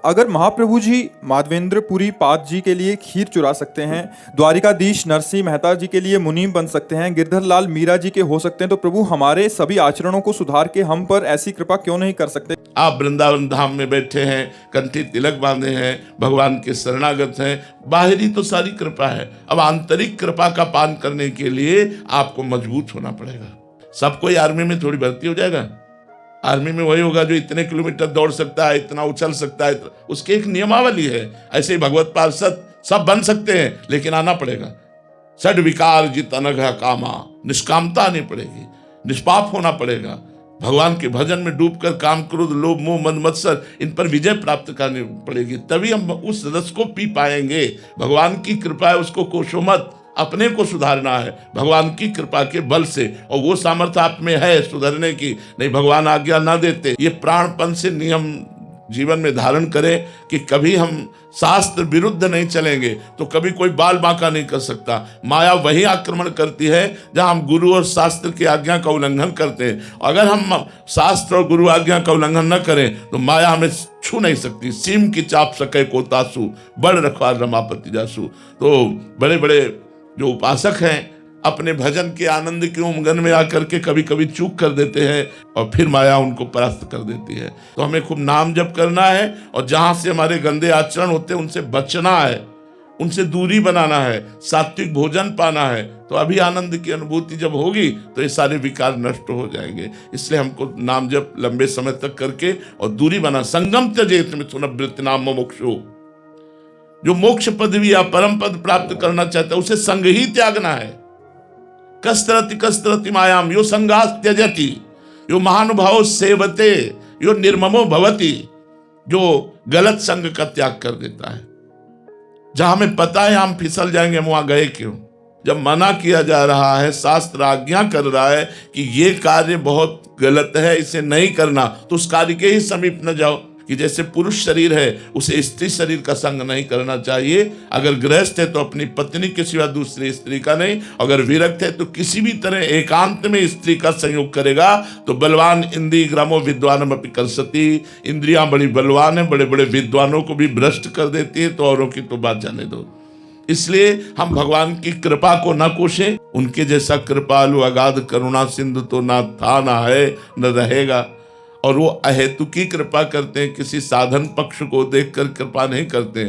अगर महाप्रभु जी माधवेंद्रपुरी पाद जी के लिए खीर चुरा सकते हैं, द्वारिकाधीश नरसिंह मेहता जी के लिए मुनीम बन सकते हैं, गिरधर लाल मीरा जी के हो सकते हैं, तो प्रभु हमारे सभी आचरणों को सुधार के हम पर ऐसी कृपा क्यों नहीं कर सकते? आप वृंदावन धाम में बैठे हैं, कंठी तिलक बांधे हैं, भगवान के शरणागत हैं, बाहरी तो सारी कृपा है, अब आंतरिक कृपा का पान करने के लिए आपको मजबूत होना पड़ेगा। सब कोई आर्मी में थोड़ी भर्ती हो जाएगा। आर्मी में वही होगा जो इतने किलोमीटर दौड़ सकता है, इतना उछल सकता है, उसकी एक नियमावली है। ऐसे ही भगवत पार्षद सब बन सकते हैं, लेकिन आना पड़ेगा। षड विकार जित अनघा कामा, निष्कामता आनी पड़ेगी, निष्पाप होना पड़ेगा। भगवान के भजन में डूबकर काम क्रोध लोभ मोह मद मत्सर इन पर विजय प्राप्त करनी पड़ेगी, तभी हम उस रस को पी पाएंगे। भगवान की कृपा है, उसको कोसो मत, अपने को सुधारना है भगवान की कृपा के बल से, और वो सामर्थ्य आप में है सुधरने की। नहीं, भगवान आज्ञा ना देते। ये प्राणपन से नियम जीवन में धारण करें कि कभी हम शास्त्र विरुद्ध नहीं चलेंगे तो कभी कोई बाल बांका नहीं कर सकता। माया वही आक्रमण करती है जहां हम गुरु और शास्त्र की आज्ञा का उल्लंघन करते हैं। अगर हम शास्त्र और गुरु आज्ञा का उल्लंघन न करें तो माया हमें छू नहीं सकती। सीम की चाप सके को तासु, बड़ रखवार रमापति जासु। तो बड़े बड़े जो उपासक हैं अपने भजन के आनंद के उमंगन में आकर के कभी कभी चूक कर देते हैं और फिर माया उनको परास्त कर देती है। तो हमें खूब नाम जप करना है और जहां से हमारे गंदे आचरण होते हैं उनसे बचना है, उनसे दूरी बनाना है, सात्विक भोजन पाना है। तो अभी आनंद की अनुभूति जब होगी तो ये सारे विकार नष्ट हो जाएंगे। इसलिए हमको नाम जप लंबे समय तक करके और दूरी बना। संगम त्यजेत मिथुन वृत्ति नाम मोक्षो, जो मोक्ष पदवी या परम पद प्राप्त करना चाहता है उसे संग ही त्यागना है। कस्तरति मायाम यो संगास त्यजति, यो महानुभाव सेवते, यो निर्ममो भवति, जो गलत संग का त्याग कर देता है। जहां हमें पता है हम फिसल जाएंगे, हम वहां गए क्यों? जब मना किया जा रहा है, शास्त्र आज्ञा कर रहा है कि ये कार्य बहुत गलत है, इसे नहीं करना, तो उस कार्य के ही समीप न जाओ। कि जैसे पुरुष शरीर है उसे स्त्री शरीर का संग नहीं करना चाहिए। अगर गृहस्थ है तो अपनी पत्नी के सिवा दूसरी स्त्री का नहीं, अगर विरक्त है तो किसी भी तरह एकांत में स्त्री का संयोग करेगा तो बलवान इंद्रिय ग्रामो विद्वानम अपि कर्षति, इंद्रियां बड़ी बलवान है, बड़े बड़े विद्वानों को भी भ्रष्ट कर देती है, तो औरों की तो बात जाने दो। इसलिए हम भगवान की कृपा को न कोसें। उनके जैसा कृपालु अगाध करुणा सिंधु तो ना था, ना है, न रहेगा। और वो अहेतुकी कृपा करते हैं, किसी साधन पक्ष को देखकर कृपा नहीं करते।